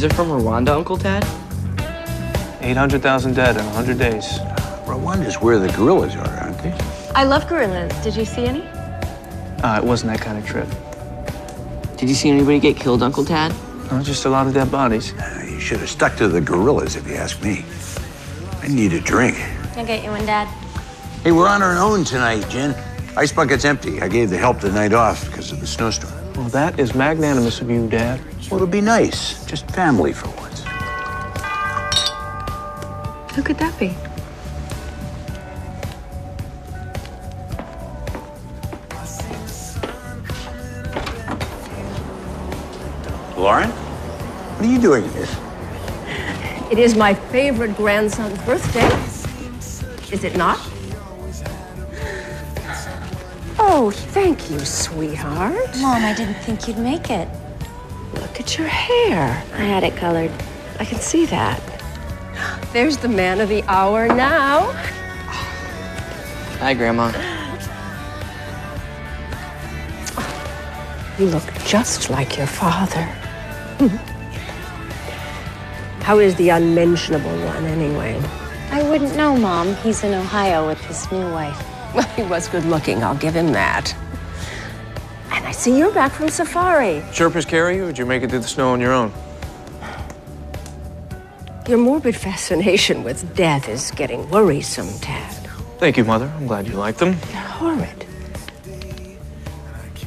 These are from Rwanda, Uncle Tad? 800,000 dead in 100 days. Rwanda's where the gorillas are, aren't they? I love gorillas. Did you see any? It wasn't that kind of trip. Did you see anybody get killed, Uncle Tad? Just a lot of dead bodies. You should have stuck to the gorillas, if you ask me. I need a drink. I'll get you one, Dad. Hey, we're on our own tonight, Jen. Ice bucket's empty. I gave the help the night off because of the snowstorm. Well, that is magnanimous of you, Dad. Well, it'll be nice. Just family for once. Who could that be? Lauren? What are you doing here? It is my favorite grandson's birthday. Is it not? Oh, thank you, sweetheart. Mom, I didn't think you'd make it. Look at your hair. I had it colored. I can see that. There's the man of the hour now. Hi, Grandma. You look just like your father. How is the unmentionable one, anyway? I wouldn't know, Mom. He's in Ohio with his new wife. Well, he was good looking, I'll give him that. And I see you're back from safari. Sherpas carry you, or did you make it through the snow on your own? Your morbid fascination with death is getting worrisome, Tad. Thank you, Mother. I'm glad you like them. Horrid.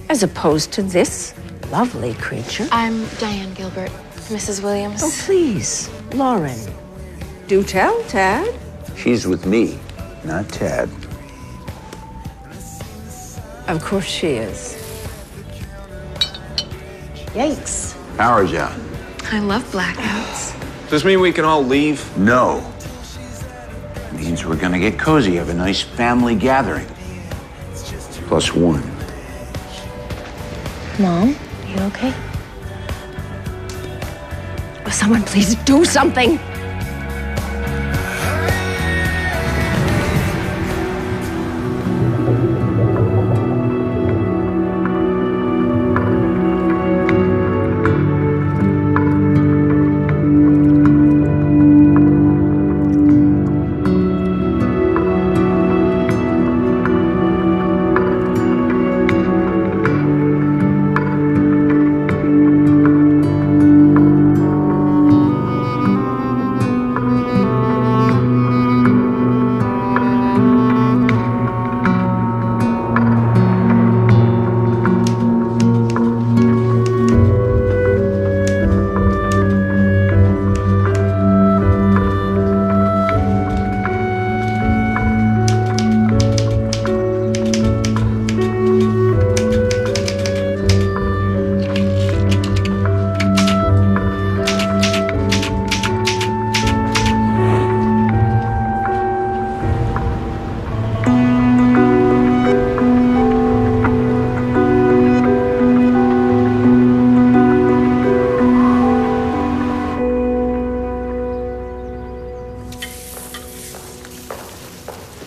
As opposed to this lovely creature. I'm Diane Gilbert, Mrs. Williams. Oh, please, Lauren. Do tell, Tad. She's with me, not Tad. Of course she is. Yikes. Power's out. I love blackouts. Does this mean we can all leave? No. Means we're gonna get cozy, have a nice family gathering. +1. Mom, you okay? Will someone please do something?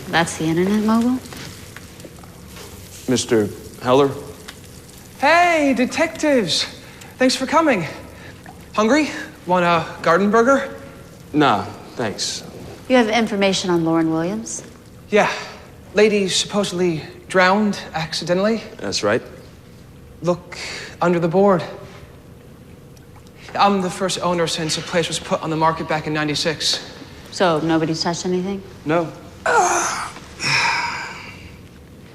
That's the internet mogul? Mr. Heller? Hey, detectives! Thanks for coming. Hungry? Want a garden burger? Nah, thanks. You have information on Lauren Williams? Yeah. Lady supposedly drowned accidentally. That's right. Look under the board. I'm the first owner since the place was put on the market back in '96. So nobody's touched anything? No.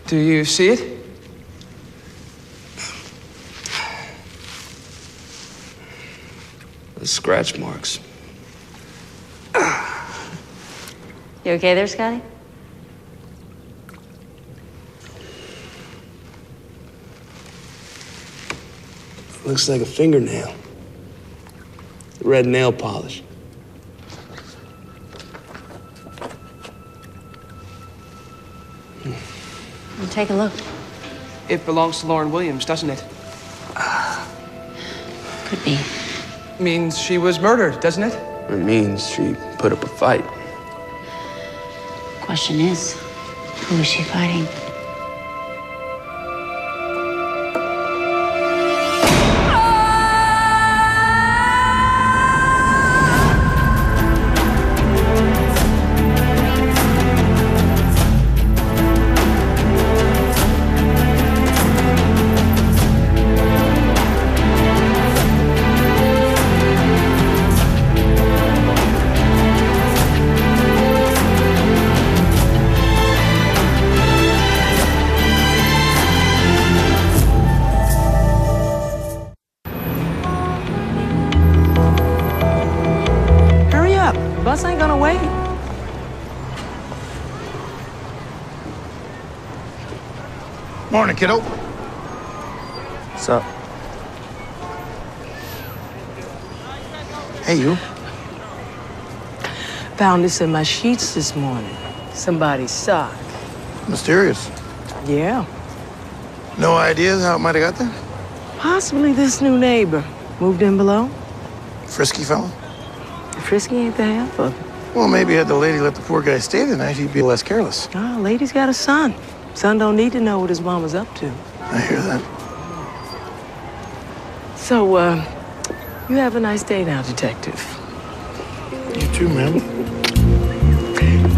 Do you see it? The scratch marks. You okay there, Scotty? Looks like a fingernail. Red nail polish. Well, take a look. It belongs to Lauren Williams, doesn't it? Could be. Means she was murdered, doesn't it? It means she put up a fight. Question is, who is she fighting? Morning, kiddo. What's up? Hey, you. Found this in my sheets this morning. Somebody's sock. Mysterious. Yeah. No ideas how it might have got there? Possibly this new neighbor. Moved in below. Frisky fella? Frisky ain't the half of it. Well, maybe had the lady let the poor guy stay the night, he'd be less careless. Oh, lady's got a son. Son don't need to know what his mama's up to. I hear that. So, you have a nice day now, Detective. You too, man.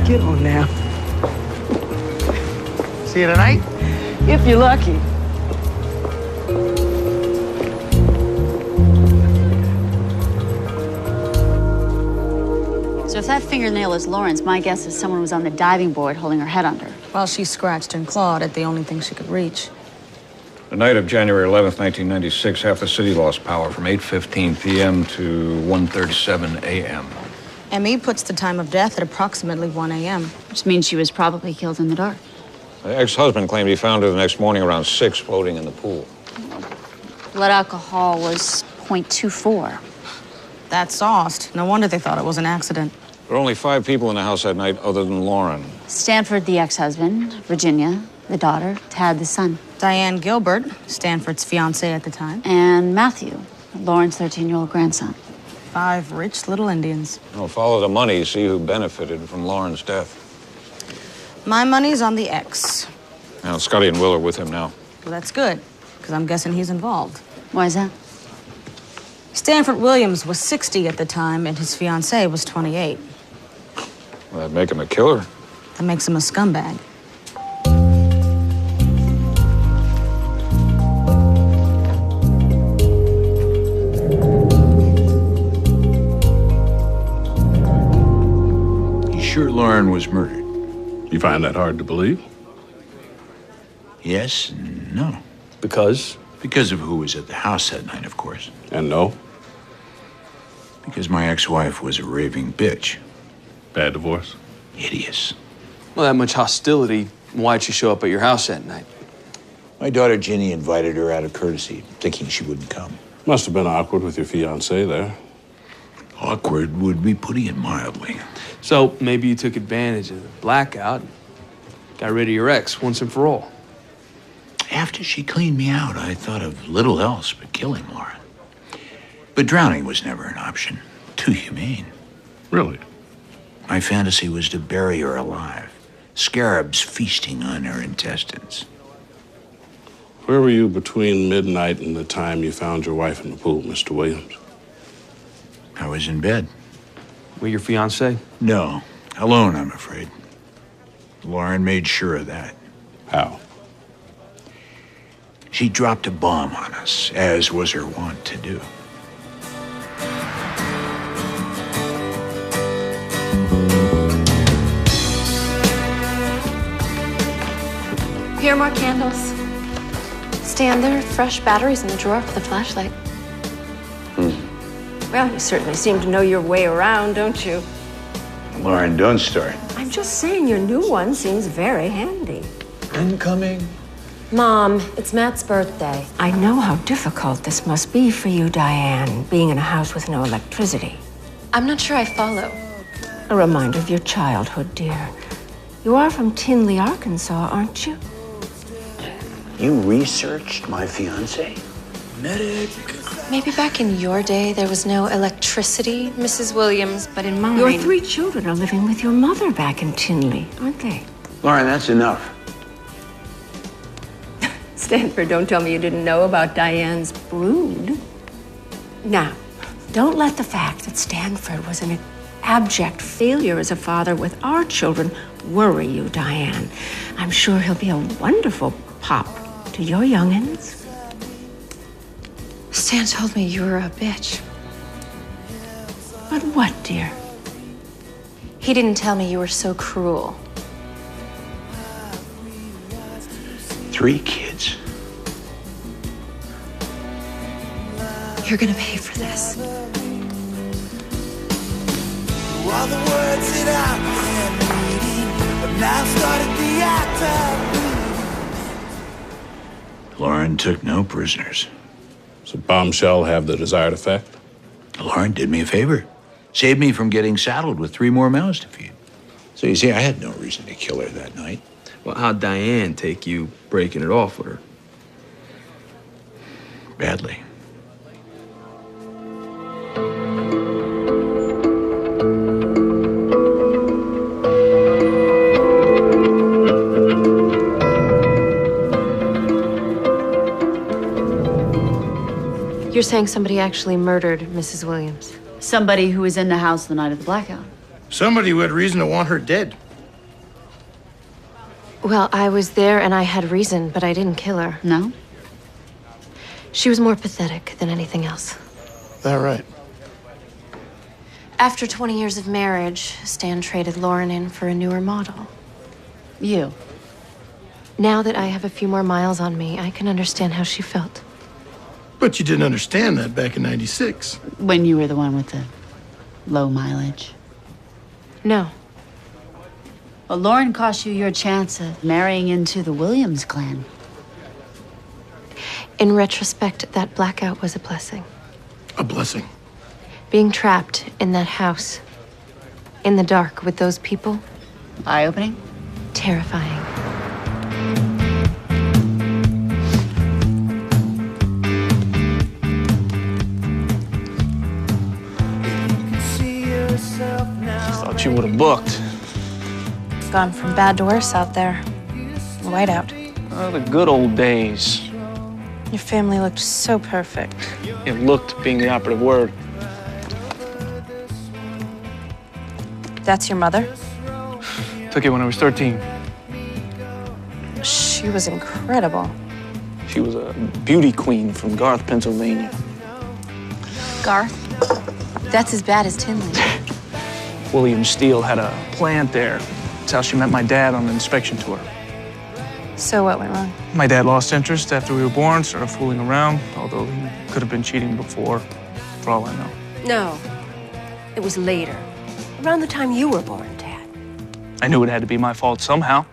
Get on now. See you tonight? If you're lucky. So if that fingernail is Lauren's, my guess is someone was on the diving board holding her head under. While she scratched and clawed at the only thing she could reach. The night of January 11th, 1996, half the city lost power from 8:15 p.m. to 1:37 a.m. ME puts the time of death at approximately 1 a.m. Which means she was probably killed in the dark. The ex-husband claimed he found her the next morning around 6, floating in the pool. Blood alcohol was 0.24. That's sauced. No wonder they thought it was an accident. There were only 5 people in the house that night other than Lauren. Stanford, the ex-husband, Virginia, the daughter, Tad, the son. Diane Gilbert, Stanford's fiancée at the time. And Matthew, Lauren's 13-year-old grandson. 5 rich little Indians. Well, follow the money, see who benefited from Lauren's death. My money's on the ex. Now, Scotty and Will are with him now. Well, that's good, because I'm guessing he's involved. Why is that? Stanford Williams was 60 at the time, and his fiancée was 28. Well, that'd make him a killer. That makes him a scumbag. You sure Lauren was murdered? You find that hard to believe? Yes and no. Because? Because of who was at the house that night, of course. And no? Because my ex-wife was a raving bitch. Bad divorce? Hideous. Well, that much hostility. Why'd she show up at your house that night? My daughter Ginny invited her out of courtesy, thinking she wouldn't come. Must have been awkward with your fiancée there. Awkward would be putting it mildly. So maybe you took advantage of the blackout and got rid of your ex once and for all. After she cleaned me out, I thought of little else but killing Lauren. But drowning was never an option. Too humane. Really? My fantasy was to bury her alive, scarabs feasting on her intestines. Where were you between midnight and the time you found your wife in the pool, Mr. Williams? I was in bed. With your fiancée? No, alone, I'm afraid. Lauren made sure of that. How? She dropped a bomb on us, as was her wont to do. Here are more candles. Stand there, fresh batteries in the drawer for the flashlight. Well, you certainly seem to know your way around, don't you? Lauren, don't start. I'm just saying your new one seems very handy. Incoming. Mom, it's Matt's birthday. I know how difficult this must be for you, Diane, being in a house with no electricity. I'm not sure I follow. A reminder of your childhood, dear. You are from Tinley, Arkansas, aren't you? You researched my fiancé? Medic. Maybe back in your day there was no electricity, Mrs. Williams, but in mine... Your 3 children are living with your mother back in Tinley, aren't they? Lauren, that's enough. Stanford, don't tell me you didn't know about Diane's brood. Now, don't let the fact that Stanford was an abject failure as a father with our children worry you, Diane. I'm sure he'll be a wonderful pop to your young'uns. Stan told me you were a bitch. But what, dear? He didn't tell me you were so cruel. 3 kids. You're gonna pay for this. All the words that I began reading, but now started the act of Lauren took no prisoners. So bombshell have the desired effect? Lauren did me a favor. Saved me from getting saddled with 3 more mouths to feed. So you see, I had no reason to kill her that night. Well, how'd Diane take you breaking it off with her? Badly. You're saying somebody actually murdered Mrs. Williams? Somebody who was in the house the night of the blackout. Somebody who had reason to want her dead. Well, I was there and I had reason, but I didn't kill her. No? She was more pathetic than anything else. That right? After 20 years of marriage, Stan traded Lauren in for a newer model. You. Now that I have a few more miles on me, I can understand how she felt. But you didn't understand that back in '96. When you were the one with the low mileage. No. Well, Lauren cost you your chance of marrying into the Williams clan. In retrospect, that blackout was a blessing. A blessing. Being trapped in that house, in the dark with those people. Eye-opening? Terrifying. Thought you would have booked. Gone from bad to worse out there. Whiteout. Oh, the good old days. Your family looked so perfect. It looked being the operative word. That's your mother? Took it when I was 13. She was incredible. She was a beauty queen from Garth, Pennsylvania. Garth? That's as bad as Tinley. William Steele had a plant there. That's how she met my dad on an inspection tour. So what went wrong? My dad lost interest after we were born, started fooling around, although he could have been cheating before, for all I know. No. It was later. Around the time you were born, Dad. I knew it had to be my fault somehow.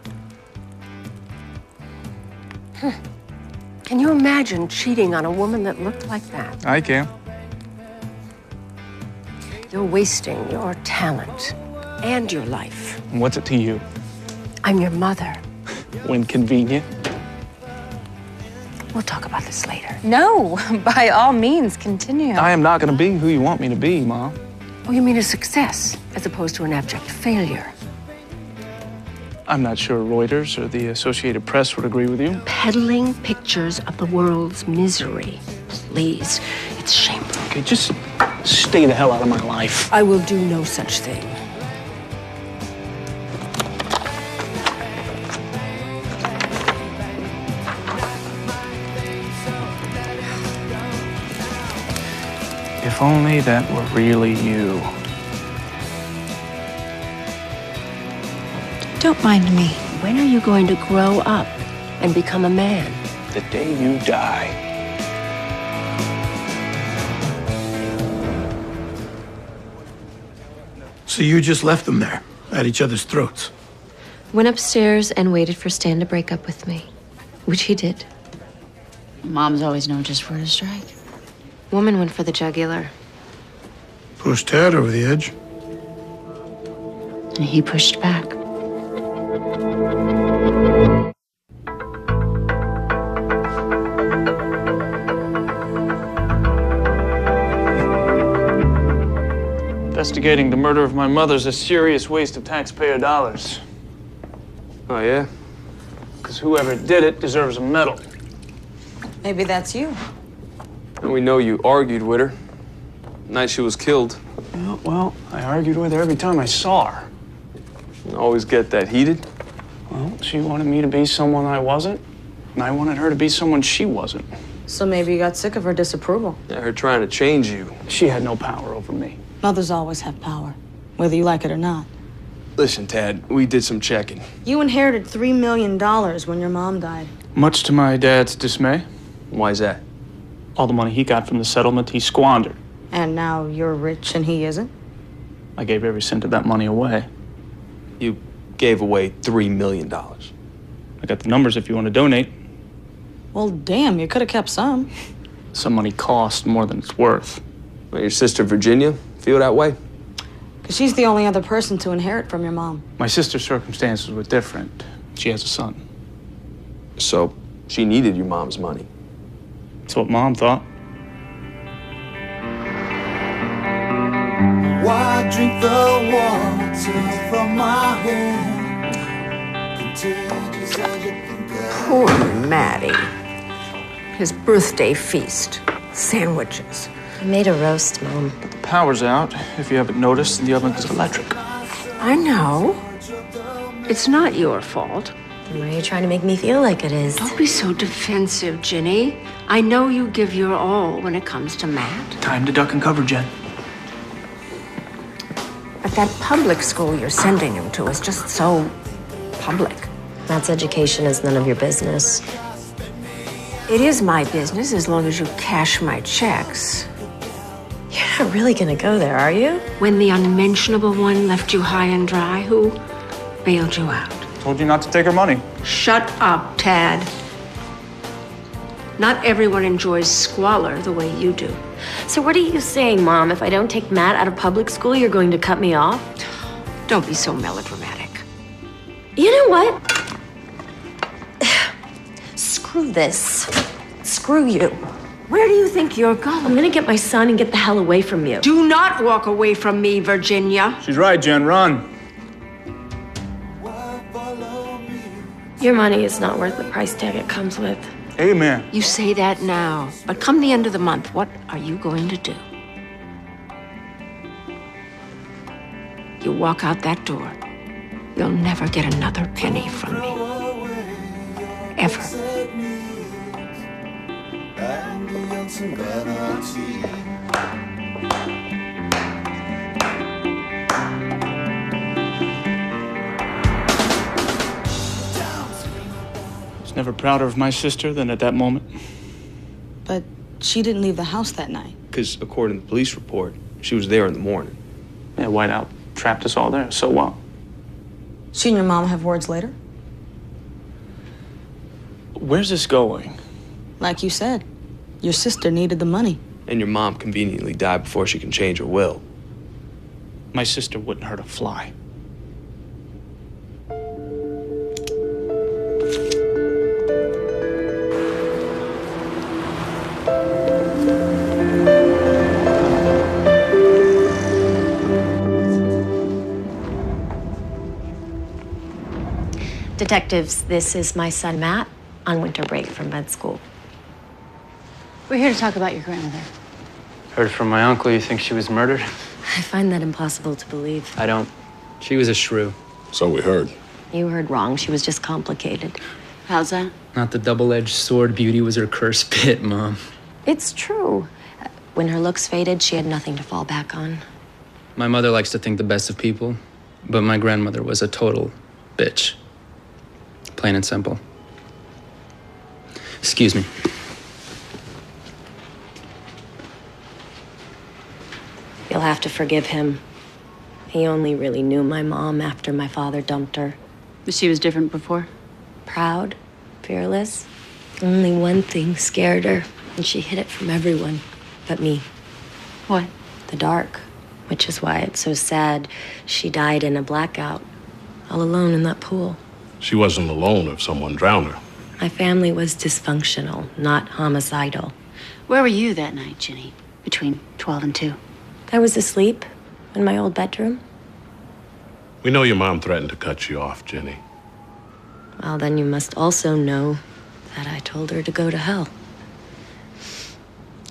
Can you imagine cheating on a woman that looked like that? I can. You're wasting your talent and your life. And what's it to you? I'm your mother. When convenient. We'll talk about this later. No, by all means, continue. I am not going to be who you want me to be, Mom. Oh, you mean a success as opposed to an abject failure? I'm not sure Reuters or the Associated Press would agree with you. Peddling pictures of the world's misery. Please, it's shameful. Okay, just stay the hell out of my life. I will do no such thing. If only that were really you. Don't mind me. When are you going to grow up and become a man? The day you die. So you just left them there, at each other's throats? Went upstairs and waited for Stan to break up with me, which he did. Moms always know just where to strike. Woman went for the jugular. Pushed Dad over the edge. And he pushed back. Investigating the murder of my mother's a serious waste of taxpayer dollars. Oh, yeah? Because whoever did it deserves a medal. Maybe that's you. And we know you argued with her the night she was killed. Well, I argued with her every time I saw her. You always get that heated? Well, she wanted me to be someone I wasn't, and I wanted her to be someone she wasn't. So maybe you got sick of her disapproval. Yeah, her trying to change you. She had no power over me. Mothers always have power, whether you like it or not. Listen, Tad, we did some checking. You inherited $3 million when your mom died. Much to my dad's dismay. Why's that? All the money he got from the settlement, he squandered. And now you're rich and he isn't? I gave every cent of that money away. You gave away $3 million. I got the numbers if you want to donate. Well, damn, you could have kept some. Some money costs more than it's worth. Well, your sister Virginia feel that way? Because she's the only other person to inherit from your mom. My sister's circumstances were different. She has a son. So she needed your mom's money. That's what Mom thought. Why drink the water from my hand? Contagious as you think of. Poor Maddie. His birthday feast. Sandwiches. I made a roast, Mom. The power's out. If you haven't noticed, the oven is electric. I know. It's not your fault. Why are you trying to make me feel like it is? Don't be so defensive, Ginny. I know you give your all when it comes to Matt. Time to duck and cover, Jen. But that public school you're sending him to is just so public. Matt's education is none of your business. It is my business as long as you cash my checks. You're not really gonna go there, are you? When the unmentionable one left you high and dry, who bailed you out? Told you not to take her money. Shut up, Tad. Not everyone enjoys squalor the way you do. So what are you saying, Mom? If I don't take Matt out of public school, you're going to cut me off? Don't be so melodramatic. You know what? Screw this. Screw you. Where do you think you're going? I'm gonna get my son and get the hell away from you. Do not walk away from me, Virginia. She's right, Jen. Run. Your money is not worth the price tag it comes with. Amen. You say that now, but come the end of the month, what are you going to do? You walk out that door, you'll never get another penny from me. Ever. I was never prouder of my sister than at that moment. But she didn't leave the house that night. Because according to the police report, she was there in the morning. Yeah, Whiteout trapped us all there, so what? She and your mom have words later? Where's this going? Like you said, your sister needed the money. And your mom conveniently died before she can change her will. My sister wouldn't hurt a fly. Detectives, this is my son, Matt, on winter break from med school. We're here to talk about your grandmother. Heard from my uncle you think she was murdered? I find that impossible to believe. I don't. She was a shrew. So we heard. You heard wrong. She was just complicated. How's that? Not the double-edged sword beauty was her cursed bit, Mom. It's true. When her looks faded, she had nothing to fall back on. My mother likes to think the best of people, but my grandmother was a total bitch. Plain and simple. Excuse me. You'll have to forgive him. He only really knew my mom after my father dumped her. But she was different before? Proud, fearless. Only one thing scared her, and she hid it from everyone but me. What? The dark, which is why it's so sad. She died in a blackout, all alone in that pool. She wasn't alone if someone drowned her. My family was dysfunctional, not homicidal. Where were you that night, Ginny? Between 12 and 2? I was asleep in my old bedroom. We know your mom threatened to cut you off, Jenny. Well, then you must also know that I told her to go to hell.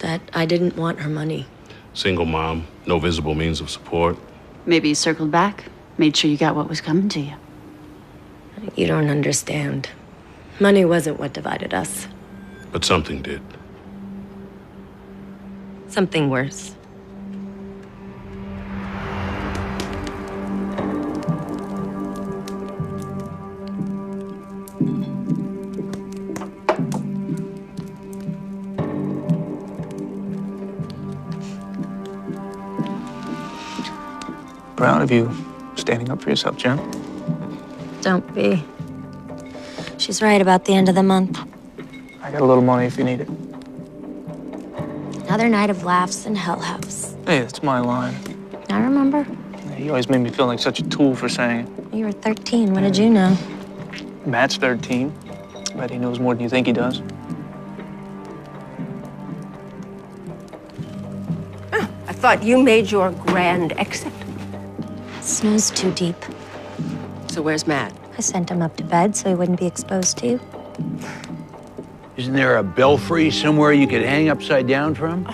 That I didn't want her money. Single mom, no visible means of support. Maybe you circled back, made sure you got what was coming to you. You don't understand. Money wasn't what divided us. But something did. Something worse. Proud of you, standing up for yourself, Jen. Don't be. She's right about the end of the month. I got a little money if you need it. Another night of laughs in Hell House. Hey, that's my line. I remember. You always made me feel like such a tool for saying it. You were 13. What did you know? Matt's 13. Bet he knows more than you think he does. I thought you made your grand exit. Snow's too deep. So where's Matt? I sent him up to bed so he wouldn't be exposed to you. Isn't there a belfry somewhere you could hang upside down from?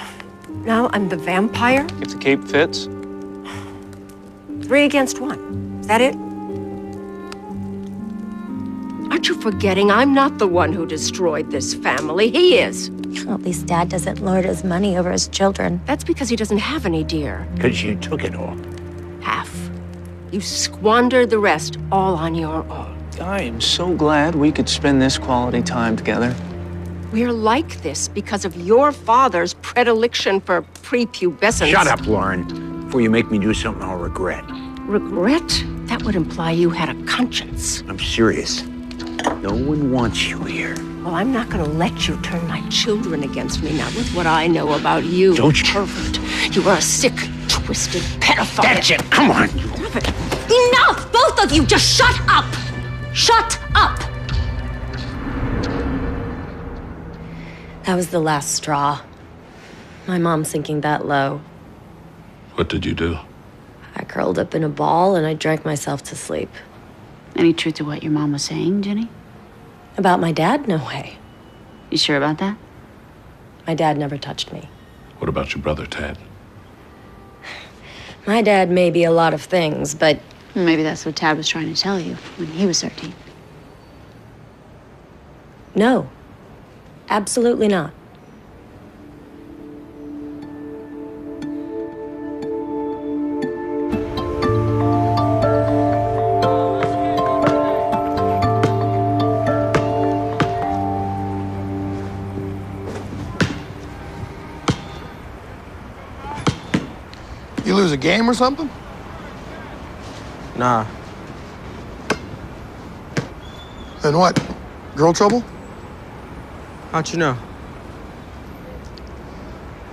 Now I'm the vampire? If the cape fits. 3 against 1. Is that it? Aren't you forgetting I'm not the one who destroyed this family? He is. Well, at least Dad doesn't lord his money over his children. That's because he doesn't have any, dear. Because you took it all. Half. You squandered the rest all on your own. I am so glad we could spend this quality time together. We're like this because of your father's predilection for prepubescence. Shut up, Lauren, before you make me do something I'll regret. Regret? That would imply you had a conscience. I'm serious. No one wants you here. Well, I'm not going to let you turn my children against me, not with what I know about you. Don't you? Pervert. You are a sick, twisted pedophile. That's it. Come on. Stop it. Enough! Both of you, just shut up! Shut up! That was the last straw. My mom sinking that low. What did you do? I curled up in a ball and I drank myself to sleep. Any truth to what your mom was saying, Jenny? About my dad? No way. You sure about that? My dad never touched me. What about your brother, Tad? My dad may be a lot of things, but... Maybe that's what Tad was trying to tell you when he was 13. No. Absolutely not. You lose a game or something? Nah. Then what? Girl trouble? How'd you know?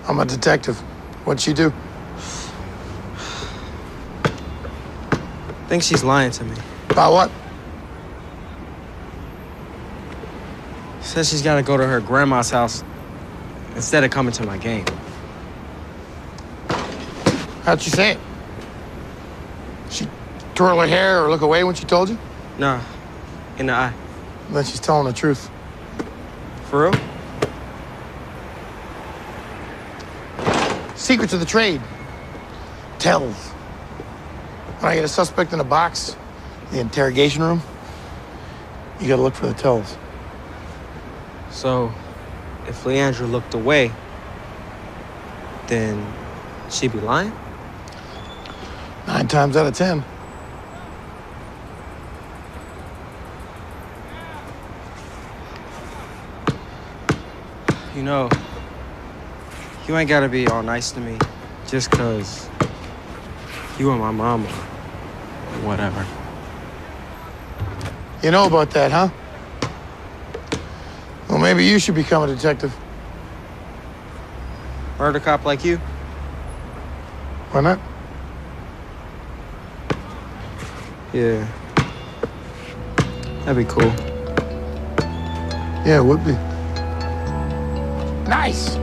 I'm a detective. What'd she do? Think she's lying to me. About what? Says she's got to go to her grandma's house instead of coming to my game. How'd she say it? She twirl her hair or look away when she told you? Nah, in the eye. Then she's telling the truth. For real? Secrets of the trade. Tells. When I get a suspect in a box, the interrogation room, you gotta look for the tells. So, if Leandra looked away, then she'd be lying? 9 times out of 10. You know, you ain't gotta be all nice to me just 'cause you and my mama or whatever. You know about that, huh? Well, maybe you should become a detective. Murder cop like you? Why not? Yeah. That'd be cool. Yeah, it would be. Nice!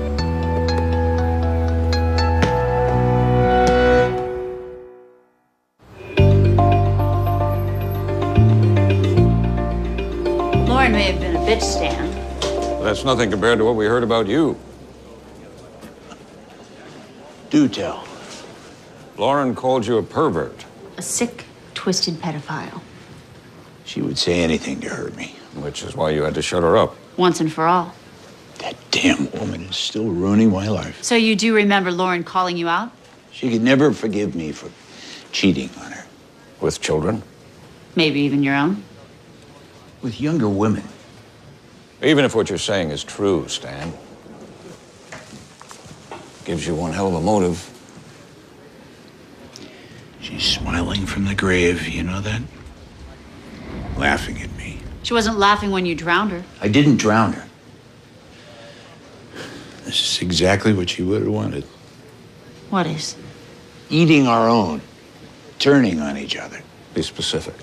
Lauren may have been a bitch, Stan. That's nothing compared to what we heard about you. Do tell. Lauren called you a pervert. A sick, twisted pedophile. She would say anything to hurt me. Which is why you had to shut her up. Once and for all. That damn woman is still ruining my life. So you do remember Lauren calling you out? She could never forgive me for cheating on her. With children? Maybe even your own? With younger women. Even if what you're saying is true, Stan. Gives you one hell of a motive. She's smiling from the grave, you know that? Laughing at me. She wasn't laughing when you drowned her. I didn't drown her. This is exactly what you would have wanted. What is? Eating our own. Turning on each other. Be specific.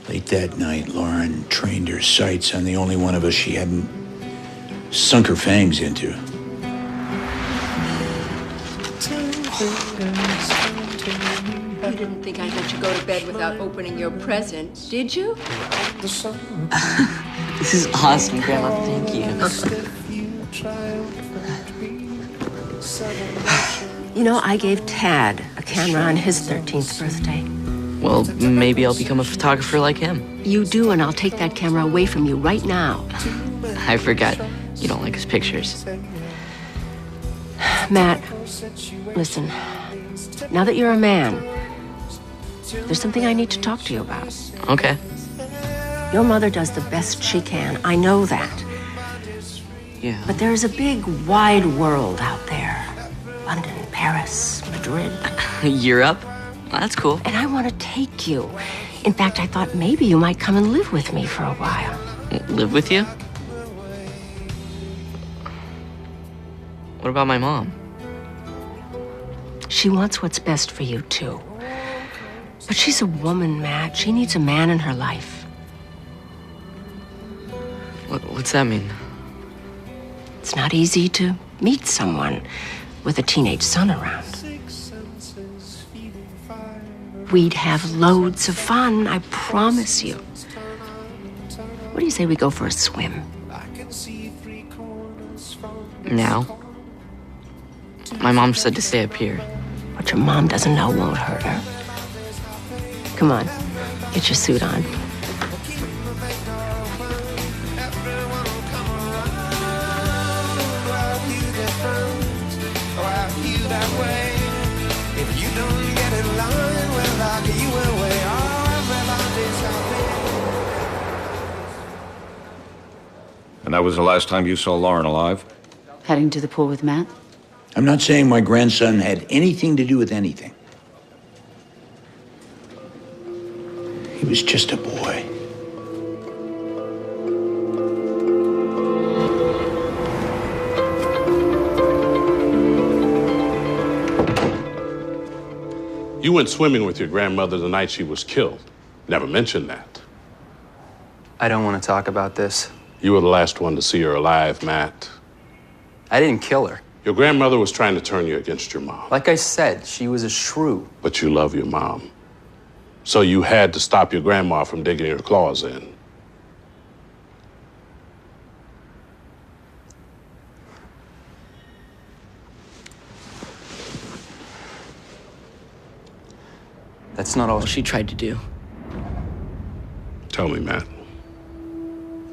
Late that night, Lauren trained her sights on the only one of us she hadn't sunk her fangs into. You didn't think I'd let you go to bed without opening your present, did you? This is awesome, Grandma. Thank you. You know, I gave Tad a camera on his 13th birthday. Well, maybe I'll become a photographer like him. You do, and I'll take that camera away from you right now. I forgot. You don't like his pictures. Matt, listen. Now that you're a man, there's something I need to talk to you about. Okay. Your mother does the best she can. I know that. Yeah. But there's a big, wide world out there. London, Paris, Madrid. Europe? Well, that's cool. And I want to take you. In fact, I thought maybe you might come and live with me for a while. Live with you? What about my mom? She wants what's best for you, too. But she's a woman, Matt. She needs a man in her life. What's that mean? It's not easy to meet someone with a teenage son around. We'd have loads of fun, I promise you. What do you say we go for a swim? Now? My mom said to stay up here. What your mom doesn't know won't hurt her. Come on, get your suit on. And that was the last time you saw Lauren alive? Heading to the pool with Matt? I'm not saying my grandson had anything to do with anything. He was just a boy. You went swimming with your grandmother the night she was killed. Never mentioned that. I don't want to talk about this. You were the last one to see her alive, Matt. I didn't kill her. Your grandmother was trying to turn you against your mom. Like I said, she was a shrew. But you love your mom. So you had to stop your grandma from digging her claws in. That's not all she tried to do. Tell me, Matt.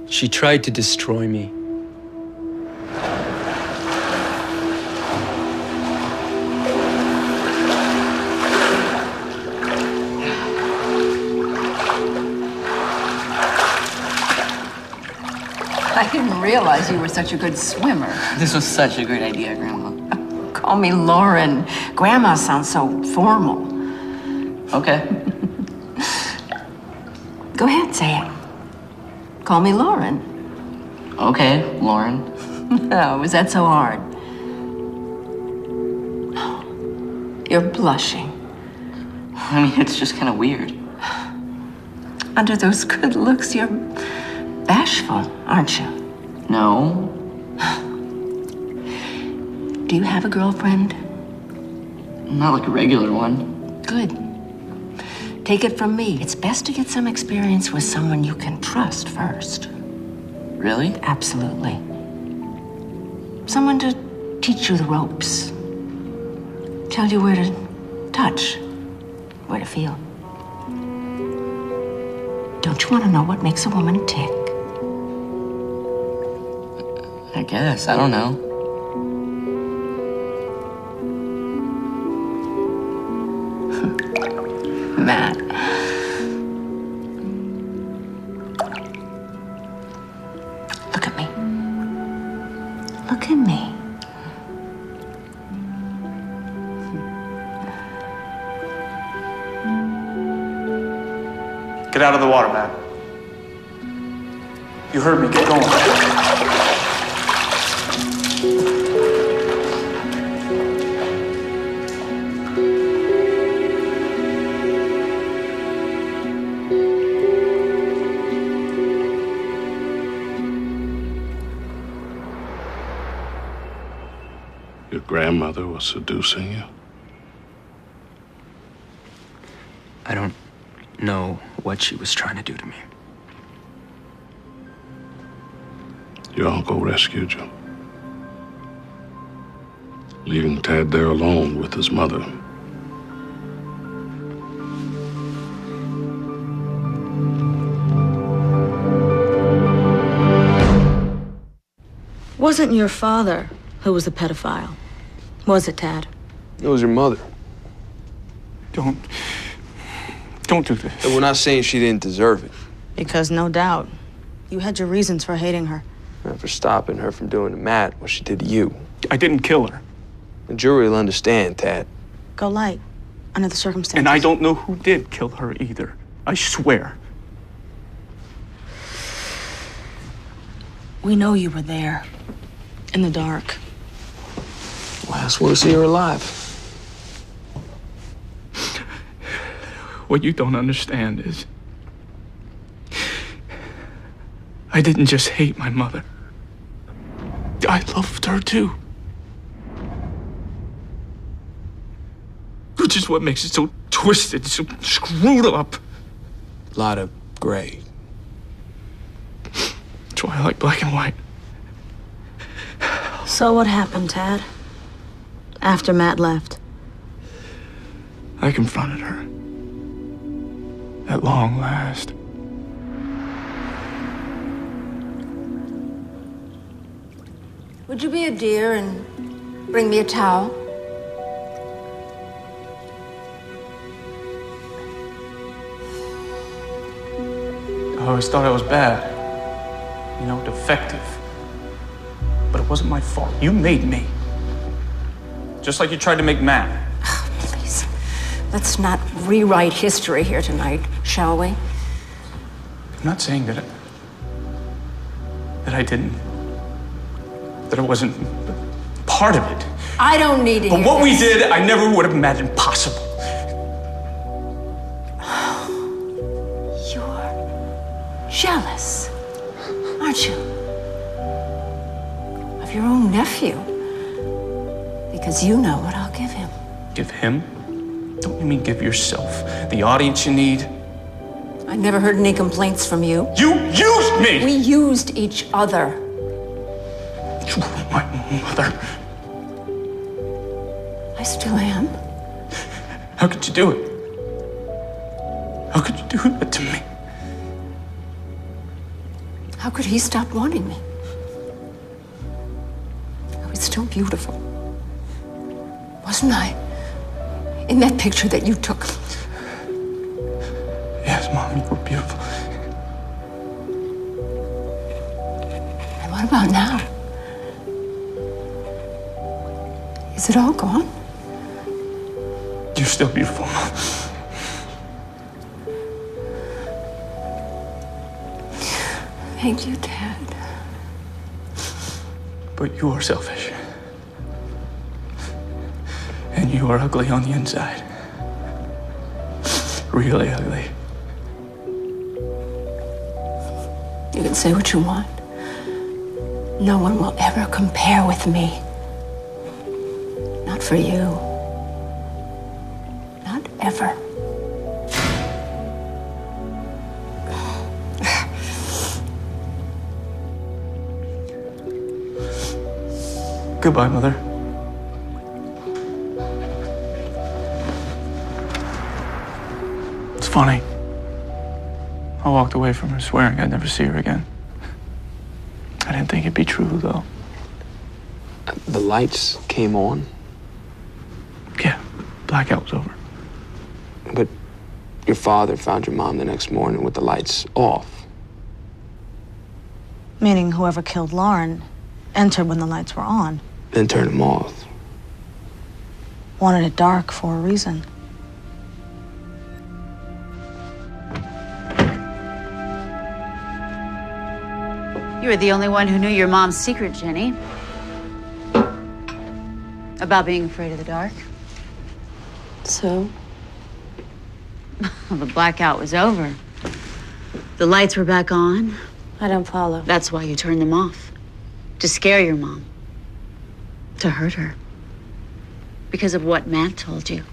She tried to destroy me. I didn't realize you were such a good swimmer. This was such a great idea, Grandma. Call me Lauren. Grandma sounds so formal. Okay. Go ahead, say it. Call me Lauren. Okay, Lauren. No, was that so hard? You're blushing. I mean, it's just kind of weird. Under those good looks, you're bashful, aren't you? No. Do you have a girlfriend? Not like a regular one. Good. Take it from me. It's best to get some experience with someone you can trust first. Really? Absolutely. Someone to teach you the ropes. Tell you where to touch, where to feel. Don't you want to know what makes a woman tick? I guess. I don't know. Matt. Look at me. Look at me. Get out of the water, Matt. You heard me. Get going. Your grandmother was seducing you? I don't know what she was trying to do to me. Your uncle rescued you, leaving Tad there alone with his mother. Wasn't your father who was a pedophile? Was it, Tad? It was your mother. Don't do this. And we're not saying she didn't deserve it. Because no doubt, you had your reasons for hating her. And for stopping her from doing to Matt what she did to you. I didn't kill her. The jury will understand, Tad. Go light, under the circumstances. And I don't know who did kill her either. I swear. We know you were there, in the dark. Well, I just want to see her alive. What you don't understand is I didn't just hate my mother. I loved her too. Which is what makes it so twisted, so screwed up. A lot of gray. That's why I like black and white. So what happened, Tad? After Matt left? I confronted her. At long last. Would you be a dear and bring me a towel? I always thought I was bad. You know, defective. But it wasn't my fault. You made me. Just like you tried to make Matt. Oh, please, let's not rewrite history here tonight, shall we? I'm not saying that I didn't. That I wasn't part of it. I don't need to But hear what we this. did, I never would have imagined possible. You're jealous, aren't you? Of your own nephew. Because you know what I'll give him. Give him? Don't you mean give yourself the audience you need? I never heard any complaints from you. You used me! We used each other. You were my mother. I still am. How could you do it? How could you do that to me? How could he stop wanting me? I was still beautiful. Wasn't I? In that picture that you took. Yes, Mom, you were beautiful. And what about now? Is it all gone? You're still beautiful, Mom. Thank you, Dad. But you are selfish. And you are ugly on the inside. Really ugly. You can say what you want. No one will ever compare with me. Not for you. Not ever. Goodbye, Mother. It's funny. I walked away from her swearing I'd never see her again. I didn't think it'd be true, though. The lights came on? Yeah, blackout was over. But your father found your mom the next morning with the lights off. Meaning whoever killed Lauren entered when the lights were on. Then turned them off. Wanted it dark for a reason. You were the only one who knew your mom's secret, Jenny. About being afraid of the dark. So? Well, the blackout was over. The lights were back on. I don't follow. That's why you turned them off. To scare your mom. To hurt her. Because of what Matt told you.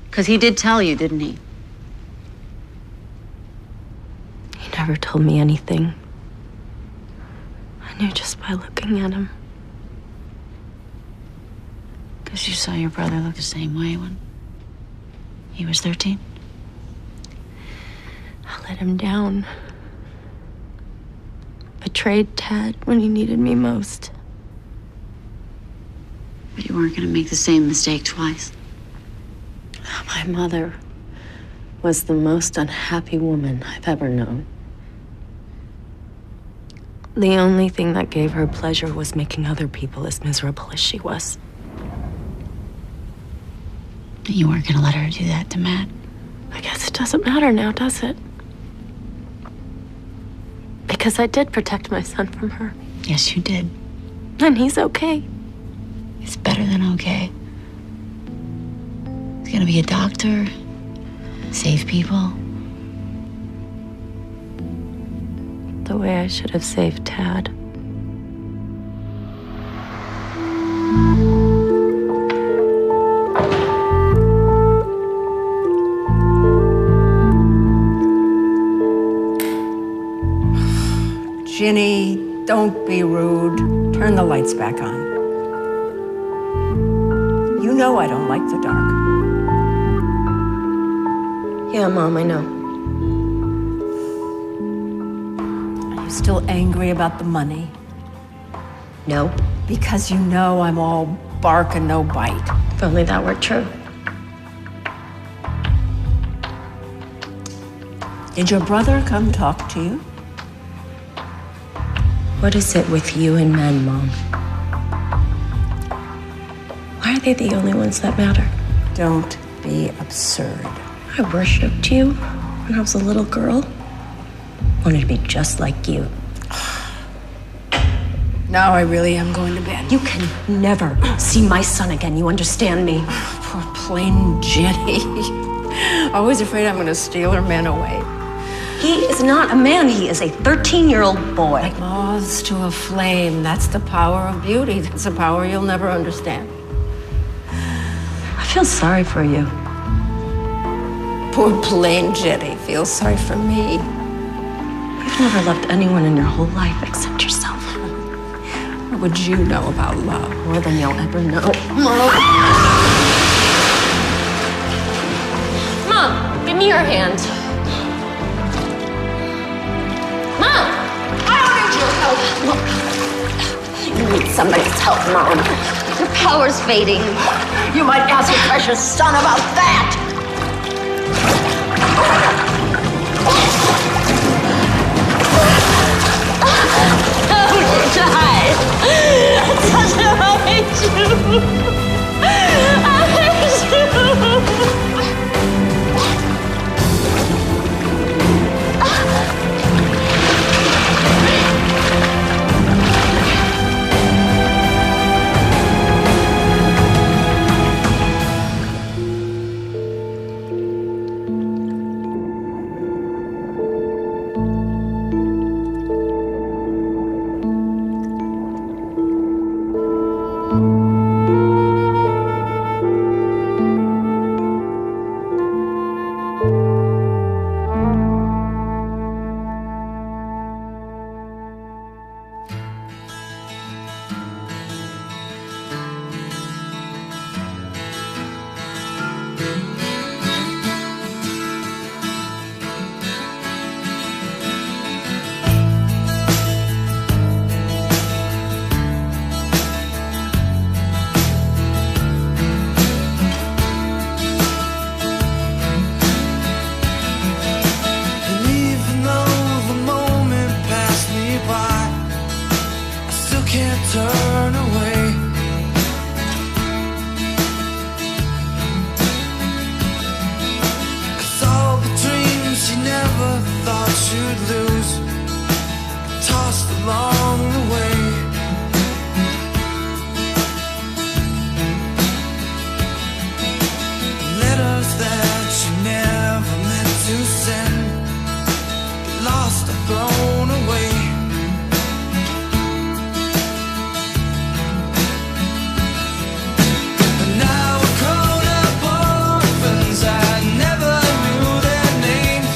Because he did tell you, didn't he? He never told me anything. I knew just by looking at him. Because you saw your brother look the same way when he was 13? I let him down. Betrayed Tad when he needed me most. But you weren't going to make the same mistake twice. My mother was the most unhappy woman I've ever known. The only thing that gave her pleasure was making other people as miserable as she was. You weren't going to let her do that to Matt? I guess it doesn't matter now, does it? Because I did protect my son from her. Yes, you did. And he's okay. It's better than okay. He's going to be a doctor, save people. The way I should have saved Tad. Ginny, don't be rude. Turn the lights back on. You know I don't like the dark. Yeah, Mom, I know. Are you still angry about the money? No. Because you know I'm all bark and no bite. If only that were true. Did your brother come talk to you? What is it with you and men, Mom? Why are they the only ones that matter? Don't be absurd. I worshipped you when I was a little girl. Wanted to be just like you. Now I really am going to bed. You can never see my son again, you understand me? Poor plain Ginny. Always afraid I'm going to steal her man away. He is not a man, he is a 13-year-old boy. Like moths to a flame. That's the power of beauty. That's a power you'll never understand. I feel sorry for you. Poor plain Ginny feels sorry for me. You've never loved anyone in your whole life except yourself. What would you know about love? More than you'll ever know. Mom, give me your hand. Mom! I don't need your help. You need somebody's help, Mom. Your power's fading. You might ask your precious son about that. Lost blown away. And now we're grown up orphans, I never knew their names.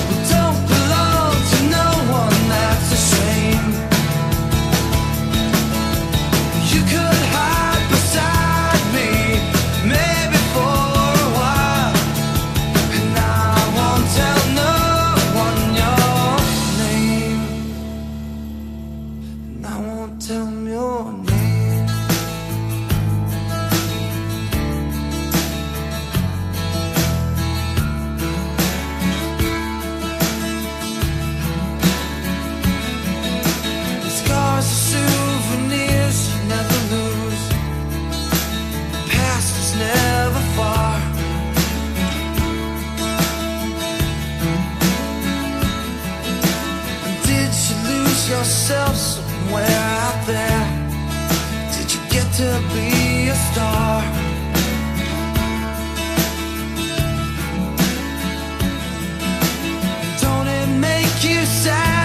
We don't belong to no one, that's a shame. You could hide beside me, maybe for a while, and I won't tell no one your name, and I won't tell them your name. The scars are souvenirs you never lose. The past is never far. Did you lose yourself somewhere out there? Did you get to be a star? Don't it make you sad?